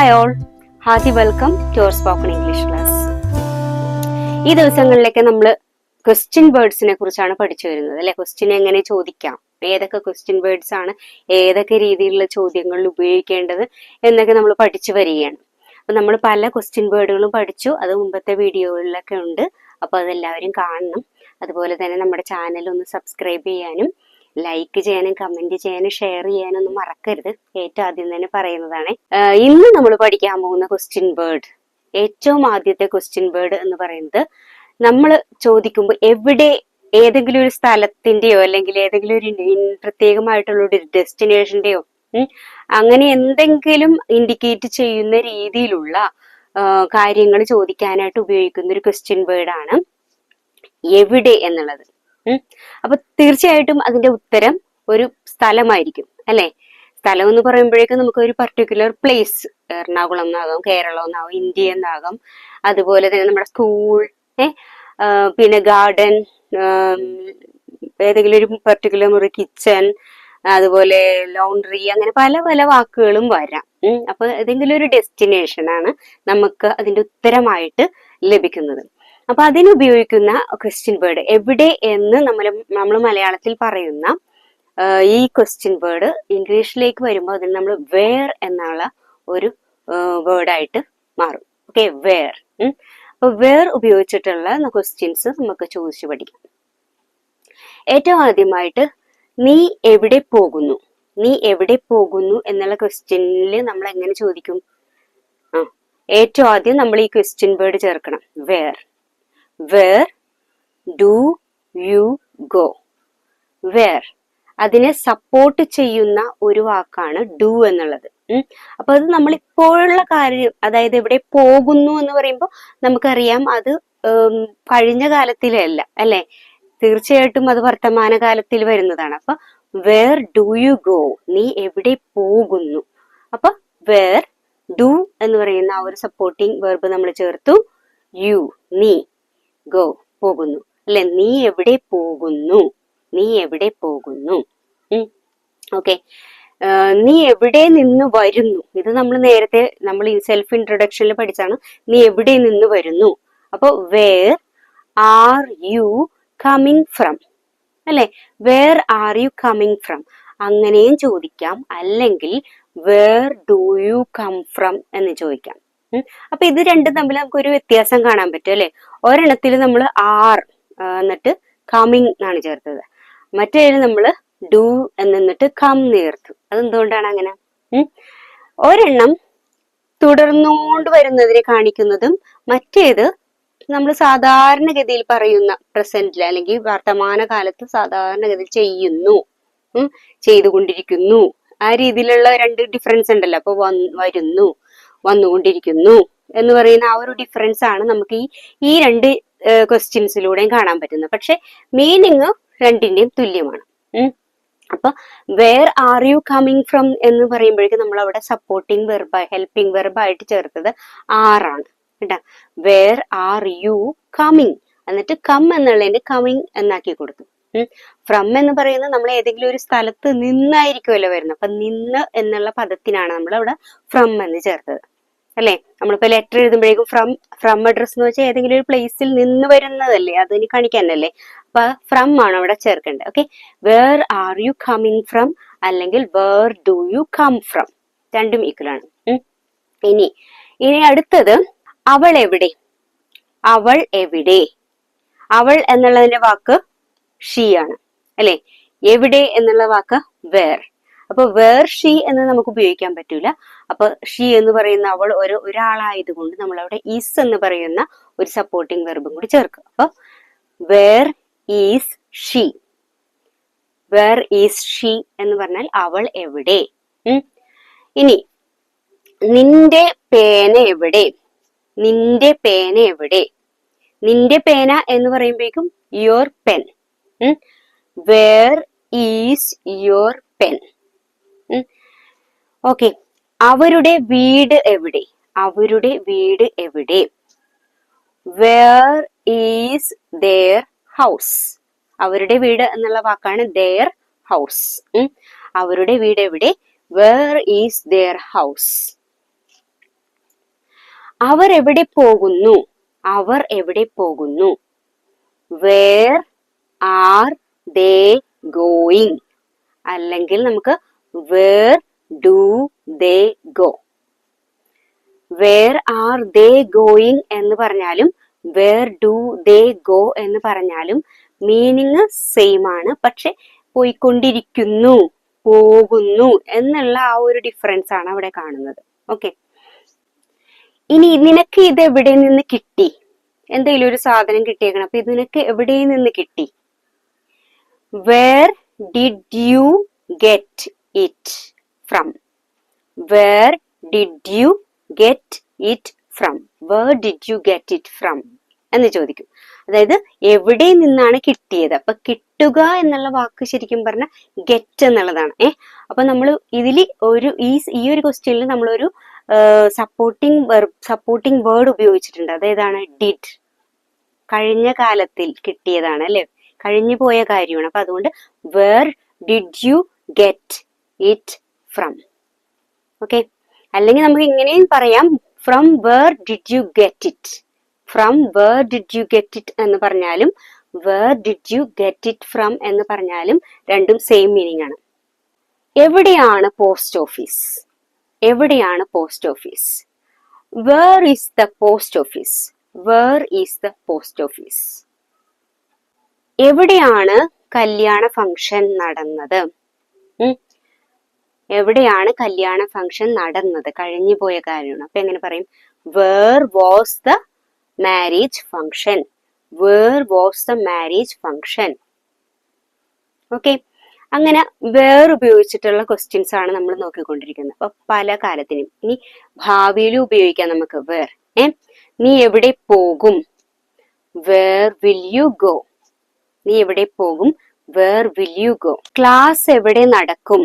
Hi all, hearty welcome to our spoken English class. ഈ ദിവസങ്ങളിലൊക്കെ നമ്മൾ ക്വസ്റ്റ്യൻ വേർഡ്സിനെ കുറിച്ചാണ് പഠിച്ചു വരുന്നത് അല്ലെ. ക്വസ്റ്റ്യൻ എങ്ങനെ ചോദിക്കാം, ഏതൊക്കെ ക്വസ്റ്റ്യൻ വേർഡ്സ് ആണ് ഏതൊക്കെ രീതിയിലുള്ള ചോദ്യങ്ങളിൽ ഉപയോഗിക്കേണ്ടത് എന്നൊക്കെ നമ്മൾ പഠിച്ചു വരികയാണ്. അപ്പൊ നമ്മൾ പല ക്വസ്റ്റ്യൻ വേർഡുകളും പഠിച്ചു, അത് മുമ്പത്തെ വീഡിയോകളിലൊക്കെ ഉണ്ട്. അപ്പൊ അതെല്ലാവരും കാണണം. അതുപോലെ തന്നെ നമ്മുടെ ചാനൽ ഒന്ന് സബ്സ്ക്രൈബ് ചെയ്യാനും ലൈക്ക് ചെയ്യാനും കമന്റ് ചെയ്യാനും ഷെയർ ചെയ്യാനും ഒന്നും മറക്കരുത്. ഏറ്റവും ആദ്യം തന്നെ പറയുന്നതാണ്. ഇന്ന് നമ്മൾ പഠിക്കാൻ പോകുന്ന ക്വസ്റ്റ്യൻ വേർഡ്, ഏറ്റവും ആദ്യത്തെ ക്വസ്റ്റ്യൻ വേർഡ് എന്ന് പറയുന്നത്, നമ്മൾ ചോദിക്കുമ്പോൾ എവിടെ, ഏതെങ്കിലും ഒരു സ്ഥലത്തിന്റെയോ അല്ലെങ്കിൽ ഏതെങ്കിലും ഒരു പ്രത്യേകമായിട്ടുള്ള ഒരു ഡെസ്റ്റിനേഷന്റെയോ അങ്ങനെ എന്തെങ്കിലും ഇൻഡിക്കേറ്റ് ചെയ്യുന്ന രീതിയിലുള്ള കാര്യങ്ങൾ ചോദിക്കാനായിട്ട് ഉപയോഗിക്കുന്ന ഒരു ക്വസ്റ്റ്യൻ വേർഡാണ് എവിടെ എന്നുള്ളത്. അപ്പൊ തീർച്ചയായിട്ടും അതിന്റെ ഉത്തരം ഒരു സ്ഥലമായിരിക്കും അല്ലെ. സ്ഥലം എന്ന് പറയുമ്പോഴേക്കും നമുക്ക് ഒരു പർട്ടിക്കുലർ പ്ലേസ്, എറണാകുളം എന്നാകാം, കേരളം എന്നാകാം, ഇന്ത്യ എന്നാകാം, അതുപോലെ തന്നെ നമ്മുടെ സ്കൂൾ, പിന്നെ ഗാർഡൻ, ഏതെങ്കിലും ഒരു പർട്ടിക്കുലർ മുറി, കിച്ചൺ, അതുപോലെ ലോണ്ടറി, അങ്ങനെ പല പല വാക്കുകളും വരാം. അപ്പൊ ഏതെങ്കിലും ഒരു ഡെസ്റ്റിനേഷൻ ആണ് നമുക്ക് അതിന്റെ ഉത്തരമായിട്ട് ലഭിക്കുന്നത്. അപ്പൊ അതിനുപയോഗിക്കുന്ന ക്വസ്റ്റ്യൻ വേർഡ് എവിടെ എന്ന് നമ്മൾ മലയാളത്തിൽ പറയുന്ന ഈ ക്വസ്റ്റ്യൻ വേർഡ് ഇംഗ്ലീഷിലേക്ക് വരുമ്പോൾ അതിന് നമ്മൾ വേർ എന്നുള്ള ഒരു വേർഡായിട്ട് മാറും. Okay, where. അപ്പൊ വേർ ഉപയോഗിച്ചിട്ടുള്ള ക്വസ്റ്റ്യൻസ് നമുക്ക് ചോദിച്ചു പഠിക്കാം. ഏറ്റവും ആദ്യമായിട്ട് നീ എവിടെ പോകുന്നു, നീ എവിടെ പോകുന്നു എന്നുള്ള ക്വസ്റ്റ്യനിൽ നമ്മൾ എങ്ങനെ ചോദിക്കും? ഏറ്റവും ആദ്യം നമ്മൾ ഈ ക്വസ്റ്റ്യൻ വേർഡ് ചേർക്കണം, where. Where do you go? Where. അതിനെ സപ്പോർട്ട് ചെയ്യുന്ന ഒരു വാക്കാണ് ഡു എന്നുള്ളത്. അപ്പൊ അത് നമ്മൾ ഇപ്പോഴുള്ള കാര്യം, അതായത് എവിടെ പോകുന്നു എന്ന് പറയുമ്പോൾ നമുക്കറിയാം അത് കഴിഞ്ഞ കാലത്തിലല്ല അല്ലെ, തീർച്ചയായിട്ടും അത് വർത്തമാന കാലത്തിൽ വരുന്നതാണ്. അപ്പൊ വേർ ഡു യു ഗോ, നീ എവിടെ പോകുന്നു. അപ്പൊ വേർ ഡു എന്ന് പറയുന്ന ആ ഒരു സപ്പോർട്ടിങ് വെർബ് നമ്മൾ ചേർത്തു. യു, നീ, ഗോ, പോകുന്നു അല്ലെ. നീ എവിടെ പോകുന്നു, നീ എവിടെ പോകുന്നു. ഓക്കെ, നീ എവിടെ നിന്ന് വരുന്നു, ഇത് നമ്മൾ നേരത്തെ നമ്മൾ ഈ സെൽഫ് ഇൻട്രൊഡക്ഷനിൽ പഠിച്ചാണ്. നീ എവിടെ നിന്ന് വരുന്നു. അപ്പൊ where are you coming from അല്ലെ. Where are you coming from അങ്ങനെയും ചോദിക്കാം, അല്ലെങ്കിൽ where do you come from എന്ന് ചോദിക്കാം. അപ്പൊ ഇത് രണ്ടും തമ്മിൽ നമുക്കൊരു വ്യത്യാസം കാണാൻ പറ്റും അല്ലെ. ഒരെണ്ണത്തിൽ നമ്മൾ ആർ എന്നിട്ട് കമ്മിങ് എന്നാണ് ചേർത്തത്, മറ്റേതിൽ നമ്മൾ ഡു എന്നിട്ട് കം ചേർത്തു. അതെന്തുകൊണ്ടാണ് അങ്ങനെ? ഒരെണ്ണം തുടർന്നുകൊണ്ട് വരുന്നതിനെ കാണിക്കുന്നതും മറ്റേത് നമ്മൾ സാധാരണഗതിയിൽ പറയുന്ന പ്രസന്റിൽ അല്ലെങ്കിൽ വർത്തമാന കാലത്ത് സാധാരണഗതിയിൽ ചെയ്യുന്നു, ചെയ്തുകൊണ്ടിരിക്കുന്നു, ആ രീതിയിലുള്ള രണ്ട് ഡിഫറൻസ് ഉണ്ടല്ലോ. അപ്പൊ വരുന്നു, വന്നുകൊണ്ടിരിക്കുന്നു എന്ന് പറയുന്ന ആ ഒരു ഡിഫറൻസ് ആണ് നമുക്ക് ഈ രണ്ട് ക്വസ്റ്റ്യൻസിലൂടെയും കാണാൻ പറ്റുന്നത്. പക്ഷെ മീനിങ് രണ്ടിന്റെയും തുല്യമാണ്. അപ്പൊ where are you coming from എന്ന് പറയുമ്പോഴേക്കും നമ്മൾ അവിടെ സപ്പോർട്ടിങ് വെർബായി, ഹെൽപ്പിംഗ് വെർബായിട്ട് ചേർത്തത് ആറാണ് കേട്ടാ. വേർ ആർ യു കമ്മിങ് എന്നിട്ട് കം എന്നുള്ളതിന്റെ കമ്മിങ് എന്നാക്കി കൊടുത്തു. ഫ്രം എന്ന് പറയുന്നത് നമ്മൾ ഏതെങ്കിലും ഒരു സ്ഥലത്ത് നിന്നായിരിക്കുമല്ലോ വരുന്നത്. അപ്പൊ നിന്ന് എന്നുള്ള പദത്തിനാണ് നമ്മൾ അവിടെ ഫ്രം എന്ന് ചേർത്തത് അല്ലെ. നമ്മളിപ്പോ ലെറ്റർ എഴുതുമ്പോഴേക്കും ഫ്രം അഡ്രസ് എന്ന് വെച്ചാൽ ഏതെങ്കിലും ഒരു പ്ലേസിൽ നിന്ന് വരുന്നതല്ലേ, അതിന് കാണിക്കാനല്ലേ. അപ്പൊ ഫ്രം ആണ് അവിടെ ചേർക്കേണ്ടത്. Okay, where are you coming from അല്ലെങ്കിൽ where do you come from, രണ്ടും ഈക്വൽ ആണ്. ഇനി അടുത്തത് അവൾ എവിടെ, അവൾ എവിടെ. അവൾ എന്നുള്ളതിന്റെ വാക്ക് ഷീ ആണ് അല്ലെ. എവിടെ എന്നുള്ള വാക്ക് വേർ. അപ്പൊ വേർ ഷീ എന്ന് നമുക്ക് ഉപയോഗിക്കാൻ പറ്റൂല. അപ്പൊ ഷീ എന്ന് പറയുന്ന അവൾ ഒരാളായതുകൊണ്ട് നമ്മൾ അവിടെ ഈസ് എന്ന് പറയുന്ന ഒരു സപ്പോർട്ടിങ് വെർബും കൂടി ചേർക്കുക. അപ്പൊ where is she, where is she എന്ന് പറഞ്ഞാൽ അവൾ എവിടെ. ഇനി നിന്റെ പേന എവിടെ, നിന്റെ പേന എവിടെ. നിന്റെ പേന എന്ന് പറയുമ്പോഴേക്കും your pen. Where is your pen. Okay, അവരുടെ വീട് എവിടെ, അവരുടെ വീട് എവിടെ. Where is their house. അവരുടെ വീട് എന്നുള്ള വാക്കാണ് their ഹൗസ്. അവരുടെ വീട് എവിടെ, വേർ ഈസ് their ഹൗസ്. അവർ എവിടെ പോകുന്നു? അവർ എവിടെ പോകുന്നു? Where are they going? അല്ലെങ്കിൽ നമുക്ക് where do they go? Where are they going എന്ന് പറഞ്ഞാലും വേർ ഡു ദേ ഗോ എന്ന് പറഞ്ഞാലും മീനിങ് സെയിം ആണ്. പക്ഷെ പോയിക്കൊണ്ടിരിക്കുന്നു, പോകുന്നു എന്നുള്ള ആ ഒരു ഡിഫറൻസ് ആണ് അവിടെ കാണുന്നത്. ഓക്കെ, ഇനി നിനക്ക് ഇത് എവിടെ നിന്ന് കിട്ടി? എന്തെങ്കിലും ഒരു സാധനം കിട്ടിയേക്കണം. അപ്പൊ ഇത് നിനക്ക് എവിടെ നിന്ന് കിട്ടി? Where did you get it from? Where did you get it from? Where did you get it from എന്ന് ചോദിക്കും. അതായത് എവിടെ നിന്നാണ് കിട്ടിയത്. അപ്പൊ കിട്ടുക എന്നുള്ള വാക്ക് ശരിക്കും പറഞ്ഞ ഗെറ്റ് എന്നുള്ളതാണ്. അപ്പൊ നമ്മൾ ഇതിൽ ഒരു ഈ ഒരു ക്വസ്റ്റ്യനിൽ നമ്മളൊരു സപ്പോർട്ടിംഗ് വേർഡ് ഉപയോഗിച്ചിട്ടുണ്ട്. അതേതാണ്? ഡിഡ്. കഴിഞ്ഞ കാലത്തിൽ കിട്ടിയതാണ് അല്ലെ, കഴിഞ്ഞു പോയ കാര്യമാണ്. അപ്പൊ അതുകൊണ്ട് where did you get it from? Okay, അല്ലെങ്കിൽ നമുക്ക് ഇങ്ങനെയും പറയാം, from where did you get it? From where did you get it എന്ന് പറഞ്ഞാലും where did you get it from എന്ന് പറഞ്ഞാലും രണ്ടും സെയിം മീനിങ് ആണ്. എവിടെയാണ് പോസ്റ്റ് ഓഫീസ്? എവിടെയാണ് post office? Where is the post office? Where is the post office? എവിടെയാണ് കല്യാണ ഫംഗ്ഷൻ നടന്നത്? എവിടെയാണ് കല്യാണ ഫംഗ്ഷൻ നടന്നത്? കഴിഞ്ഞു പോയ കാര്യമാണ്. അപ്പൊ എങ്ങനെ പറയും? Where was the marriage function? Where was the marriage function? Okay, അങ്ങനെ വേർ ഉപയോഗിച്ചിട്ടുള്ള ക്വസ്റ്റ്യൻസ് ആണ് നമ്മൾ നോക്കിക്കൊണ്ടിരിക്കുന്നത്. അപ്പൊ പല കാലത്തിനും. ഇനി ഭാവിയിലും ഉപയോഗിക്കാം നമുക്ക് വേർ. നീ എവിടെ പോകും? Where will you go? നീ എവിടെ പോകും? Where will you go? Class എവിടെ നടക്കും?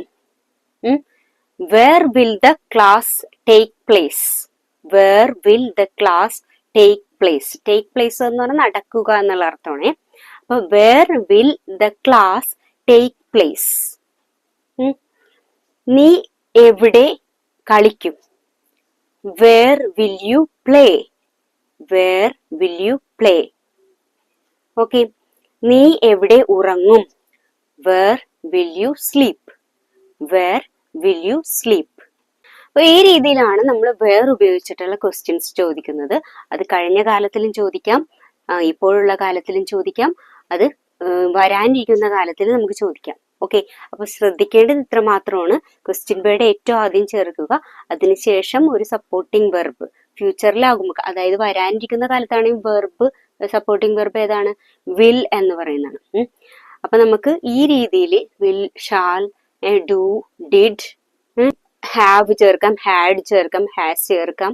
Where will the class take place? Where will the class take place? Take place എന്ന് പറഞ്ഞാൽ നടക്കുക എന്നുള്ള അർത്ഥമാണ്. അപ്പൊ where will the class take place? നീ എവിടെ കളിക്കും? Where will you play? Where will you play? Okay, നീ എവിടെ ഉറങ്ങും? Where will you sleep? Where will you sleep? അപ്പൊ ഈ രീതിയിലാണ് നമ്മൾ വേർ ഉപയോഗിച്ചിട്ടുള്ള ക്വസ്റ്റ്യൻസ് ചോദിക്കുന്നത്. അത് കഴിഞ്ഞ കാലത്തിലും ചോദിക്കാം, ഇപ്പോഴുള്ള കാലത്തിലും ചോദിക്കാം, അത് വരാനിരിക്കുന്ന കാലത്തിൽ നമുക്ക് ചോദിക്കാം. ഓക്കെ, അപ്പൊ ശ്രദ്ധിക്കേണ്ടത് ഇത്ര മാത്രമാണ്. ക്വസ്റ്റ്യൻ വേർഡ് ഏറ്റവും ആദ്യം ചേർക്കുക, അതിനുശേഷം ഒരു സപ്പോർട്ടിംഗ് വെർബ്. ഫ്യൂച്ചറിലാകുമ്പോൾ, അതായത് വരാനിരിക്കുന്ന കാലത്താണെങ്കിൽ വെർബ്, സപ്പോർട്ടിംഗ് വെർബ് ഏതാണ്? വിൽ എന്ന് പറയുന്നതാണ്. അപ്പൊ നമുക്ക് ഈ രീതിയിൽ will, shall, do, did, have ചേർക്കാം, ഹാഡ് ചേർക്കാം, ഹാസ് ചേർക്കാം.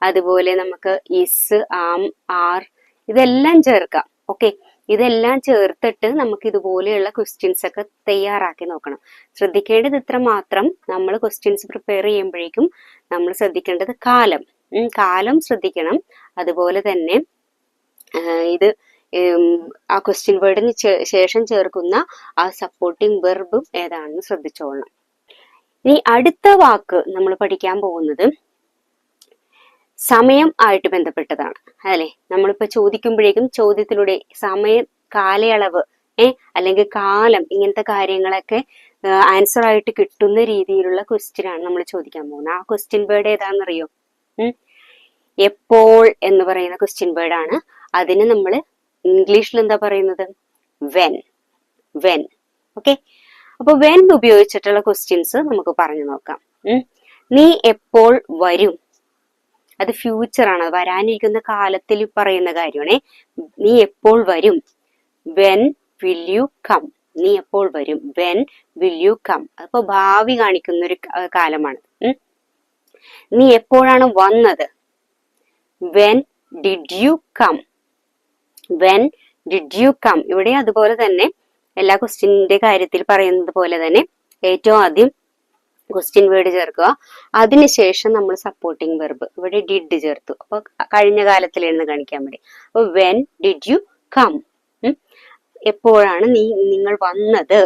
അതുപോലെ നമുക്ക് ഇസ്, ആം, ആർ ഇതെല്ലാം ചേർക്കാം. ഓക്കെ, ഇതെല്ലാം ചേർത്തിട്ട് നമുക്ക് ഇതുപോലെയുള്ള ക്വസ്റ്റ്യൻസ് ഒക്കെ തയ്യാറാക്കി നോക്കണം. ശ്രദ്ധിക്കേണ്ടത് ഇത്ര മാത്രം, നമ്മൾ ക്വസ്റ്റ്യൻസ് പ്രിപ്പയർ ചെയ്യുമ്പോഴേക്കും നമ്മൾ ശ്രദ്ധിക്കേണ്ടത് കാലം ശ്രദ്ധിക്കണം. അതുപോലെ തന്നെ ഇത് ആ ക്വസ്റ്റ്യൻ വേർഡിന് ശേഷം ചേർക്കുന്ന ആ സപ്പോർട്ടിംഗ് വെർബും ഏതാണെന്ന് ശ്രദ്ധിച്ചോളണം. ഇനി അടുത്ത വാക്ക് നമ്മൾ പഠിക്കാൻ പോകുന്നത് സമയം ആയിട്ട് ബന്ധപ്പെട്ടതാണ്. അതല്ലേ, നമ്മളിപ്പോ ചോദിക്കുമ്പോഴേക്കും ചോദ്യത്തിലൂടെ സമയം, കാലയളവ്, അല്ലെങ്കിൽ കാലം, ഇങ്ങനത്തെ കാര്യങ്ങളൊക്കെ ആൻസർ ആയിട്ട് കിട്ടുന്ന രീതിയിലുള്ള ക്വസ്റ്റ്യൻ ആണ് നമ്മൾ ചോദിക്കാൻ പോകുന്നത്. ആ ക്വസ്റ്റ്യൻ വേർഡ് ഏതാണെന്നറിയോ? എപ്പോൾ എന്ന് പറയുന്ന ക്വസ്റ്റ്യൻ വേർഡ് ആണ്. അതിന് നമ്മൾ ഇംഗ്ലീഷിൽ എന്താ പറയുന്നത്? വെൻ. ഓക്കെ, അപ്പൊ വെൻ ഉപയോഗിച്ചിട്ടുള്ള ക്വസ്റ്റ്യൻസ് നമുക്ക് പറഞ്ഞു നോക്കാം. നീ എപ്പോൾ വരും? അത് ഫ്യൂച്ചർ ആണ്, വരാനിരിക്കുന്ന കാലത്തിൽ പറയുന്ന കാര്യമാണേ. നീ എപ്പോൾ വരും? When will you come? നീ എപ്പോൾ വരും? When will you come? അപ്പൊ ഭാവി കാണിക്കുന്ന ഒരു കാലമാണ്. നീ എപ്പോഴാണ് വന്നത്? When did you come? When did you come? ഇവിടെ അതുപോലെ തന്നെ എല്ലാ ക്വസ്റ്റ്യന്റെ കാര്യത്തിൽ പറയുന്നത് പോലെ തന്നെ ഏറ്റവും ആദ്യം ക്വസ്റ്റ്യൻ വേർഡ് ചേർക്കുക, അതിനുശേഷം നമ്മൾ സപ്പോർട്ടിംഗ് വെർബ്. ഇവിടെ ഡിഡ് ചേർത്തു, അപ്പൊ കഴിഞ്ഞ കാലത്തിലാണെന്ന് കാണിക്കാൻ വേണ്ടി. അപ്പൊ വെൻ ഡിഡ് യു കം? എപ്പോഴാണ് നിങ്ങൾ വന്നത്?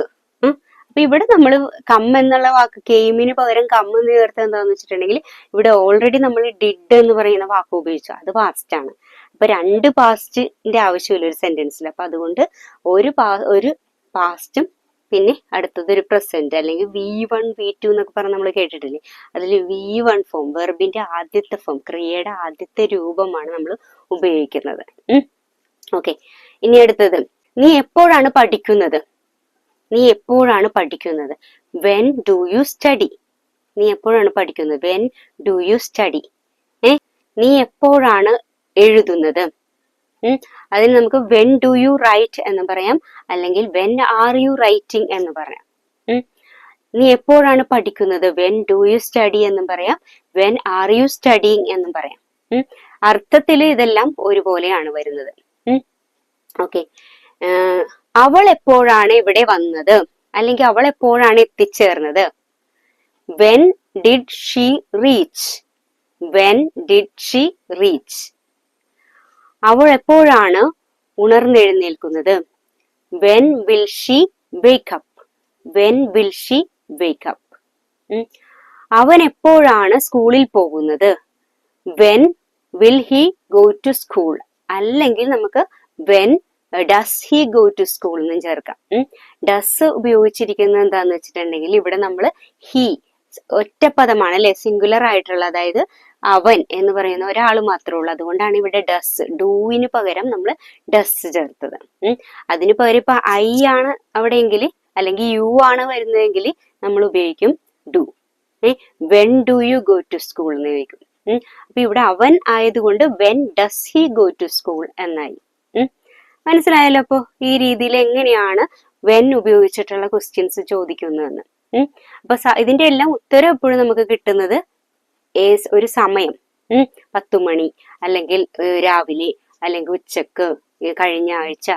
അപ്പൊ ഇവിടെ നമ്മൾ കം എന്നുള്ള വാക്ക് കെയിമിന് പകരം കം എന്ന് ചേർത്ത് എന്താന്ന് വെച്ചിട്ടുണ്ടെങ്കിൽ ഇവിടെ ഓൾറെഡി നമ്മൾ ഡിഡ് എന്ന് പറയുന്ന വാക്ക് ഉപയോഗിച്ചു, അത് പാസ്റ്റ് ആണ്. അപ്പൊ രണ്ട് പാസ്റ്റിന്റെ ആവശ്യമില്ല ഒരു സെന്റൻസിൽ. അപ്പൊ അതുകൊണ്ട് ഒരു പാസ്റ്റും പിന്നെ അടുത്തത് ഒരു പ്രസന്റ് അല്ലെങ്കിൽ V1 V2 എന്നൊക്കെ പറഞ്ഞ് നമ്മൾ കേട്ടിട്ടില്ലേ, അതിൽ V1 ഫോം വെർബിന്റെ ആദ്യത്തെ ഫോം ക്രിയയുടെ ആദ്യത്തെ രൂപമാണ് നമ്മൾ ഉപയോഗിക്കുന്നത്. ഓക്കെ, ഇനി അടുത്തത് നീ എപ്പോഴാണ് പഠിക്കുന്നത്? നീ എപ്പോഴാണ് പഠിക്കുന്നത്? When do you study? നീ എപ്പോഴാണ് പഠിക്കുന്നത്? When do you study? നീ എപ്പോഴാണ് എഴുതുന്നത്? അതിന് നമുക്ക് വെൻ ഡു യു റൈറ്റ് എന്ന് പറയാം, അല്ലെങ്കിൽ വെൻ ആർ യു റൈറ്റിംഗ് എന്ന് പറയാം. നീ എപ്പോഴാണ് പഠിക്കുന്നത്? വെൻ ഡു യു സ്റ്റഡി എന്നും പറയാം, വെൻ ആർ യു സ്റ്റഡിങ് എന്നും പറയാം. അർത്ഥത്തിൽ ഇതെല്ലാം ഒരുപോലെയാണ് വരുന്നത്. ഓക്കെ, അവൾ എപ്പോഴാണ് ഇവിടെ വന്നത്, അല്ലെങ്കിൽ അവൾ എപ്പോഴാണ് എത്തിച്ചേർന്നത്? When did she reach? When did she reach? അവൾ എപ്പോഴാണ് ഉണർന്നെഴുന്നേൽക്കുന്നത്? When will she wake up? When will she wake up? അവൻ എപ്പോഴാണ് സ്കൂളിൽ പോകുന്നത്? When will he go to school? അല്ലെങ്കിൽ നമുക്ക് when does he go to school എന്നും ചേർക്കാം. ഡസ് ഉപയോഗിച്ചിരിക്കുന്നത് എന്താന്ന് വെച്ചിട്ടുണ്ടെങ്കിൽ ഇവിടെ നമ്മൾ ഹി ഒറ്റപ്പദമാണ് അല്ലെ, സിംഗുലർ ആയിട്ടുള്ള, അതായത് അവൻ എന്ന് പറയുന്ന ഒരാൾ മാത്രമേ ഉള്ളൂ. അതുകൊണ്ടാണ് ഇവിടെ ഡസ്, ഡൂവിന് പകരം നമ്മൾ ഡസ് ചേർത്തത്. അതിന് പകരം ഇപ്പൊ ഐ ആണ് അവിടെയെങ്കിൽ അല്ലെങ്കിൽ യു ആണ് വരുന്നതെങ്കിൽ നമ്മൾ ഉപയോഗിക്കും do. When do you go to school എന്ന് ചോദിക്കും. അപ്പൊ ഇവിടെ അവൻ ആയതുകൊണ്ട് when does he go to school എന്നായി. മനസ്സിലായല്ലോ? അപ്പൊ ഈ രീതിയിൽ എങ്ങനെയാണ് വെൻ ഉപയോഗിച്ചിട്ടുള്ള ക്വസ്റ്റ്യൻസ് ചോദിക്കുന്നതെന്ന്. അപ്പൊ ഇതിന്റെ എല്ലാം ഉത്തരം എപ്പോഴും നമുക്ക് കിട്ടുന്നത് ഒരു സമയം, 10 മണി അല്ലെങ്കിൽ രാവിലെ അല്ലെങ്കിൽ ഉച്ചക്ക്, കഴിഞ്ഞ ആഴ്ച,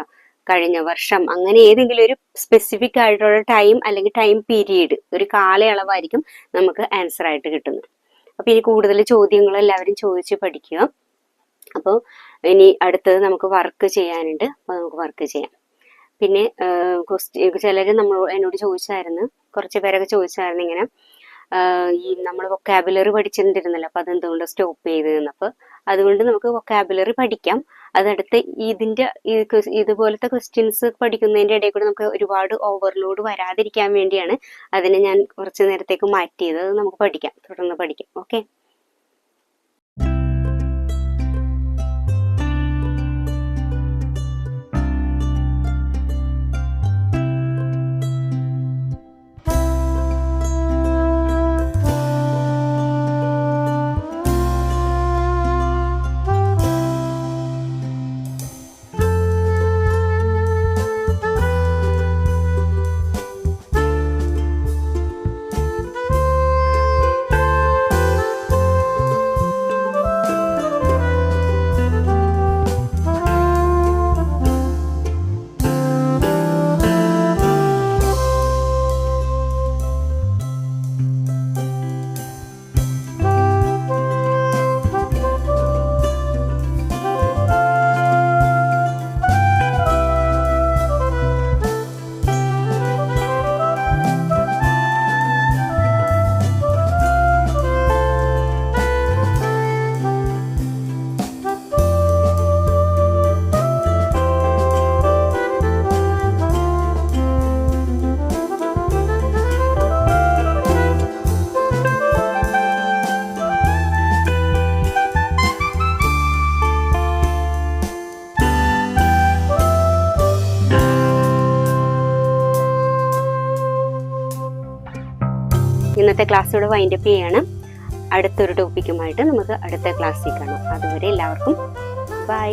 കഴിഞ്ഞ വർഷം, അങ്ങനെ ഏതെങ്കിലും ഒരു സ്പെസിഫിക് ആയിട്ടുള്ള ടൈം അല്ലെങ്കിൽ ടൈം പീരീഡ്, ഒരു കാലയളവായിരിക്കും നമുക്ക് ആൻസർ ആയിട്ട് കിട്ടുന്നത്. അപ്പൊ ഇനി കൂടുതൽ ചോദ്യങ്ങൾ എല്ലാവരും ചോദിച്ച് പഠിക്കുക. അപ്പോൾ ഇനി അടുത്തത് നമുക്ക് വർക്ക് ചെയ്യാനുണ്ട്. അപ്പൊ നമുക്ക് വർക്ക് ചെയ്യാം. പിന്നെ ചിലര് എന്നോട് ചോദിച്ചായിരുന്നു, കുറച്ച് പേരൊക്കെ ചോദിച്ചായിരുന്നു ഇങ്ങനെ, ഈ നമ്മൾ വൊക്കാബുലറി പഠിച്ചിട്ടുണ്ടിരുന്നല്ലോ, അപ്പൊ അതെന്തുകൊണ്ട് സ്റ്റോപ്പ് ചെയ്തതെന്ന്. അപ്പൊ അതുകൊണ്ട് നമുക്ക് വൊക്കാബുലറി പഠിക്കാം. അതടുത്ത് ഇതുപോലത്തെ ക്വസ്റ്റ്യൻസ് പഠിക്കുന്നതിന്റെ ഇടയിൽ കൂടെ നമുക്ക് ഒരുപാട് ഓവർലോഡ് വരാതിരിക്കാൻ വേണ്ടിയാണ് അതിനെ ഞാൻ കുറച്ച് നേരത്തേക്ക് മാറ്റിയത്. അത് നമുക്ക് പഠിക്കാം, തുടർന്ന് പഠിക്കാം. ഓക്കെ. ഇന്നത്തെ ക്ലാസ് ഇവിടെ വൈൻഡപ്പ് ചെയ്യാണ്. അടുത്തൊരു ടോപ്പിക്കുമായിട്ട് നമുക്ക് അടുത്ത ക്ലാസ്സിൽ കാണാം. അതുവരെ എല്ലാവർക്കും ബൈ.